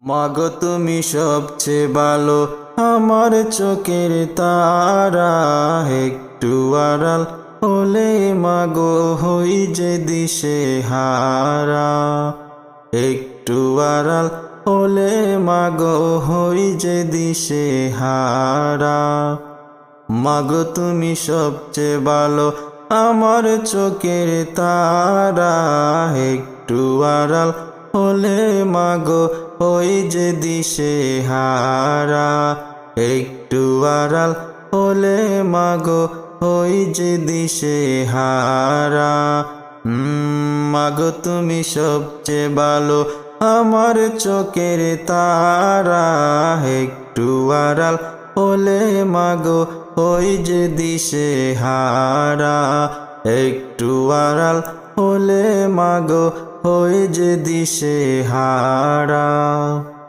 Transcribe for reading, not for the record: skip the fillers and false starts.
মাগো তুমি সবচেয়ে ভালো, আমার চোখের তারা। একটু আড়াল হলে মাগো হই যে দিশে হারা। একটু আড়াল হলে মাগো হই যে দিশে হারা। মাগো তুমি সবচেয়ে ভালো, আমার চোখের তারা। একটু আড়াল হলে মাগো হই যে দিশে হারা। একটু আড়াল হলে মাগো হই যে দিশে হারা। মাগো তুমি সবচেয়ে ভালো, আমার চোখের তারা। একটু আড়াল হলে মাগো হই যে দিশে হারা। একটু আড়াল হলে মাগো হই যে দিশে হারা।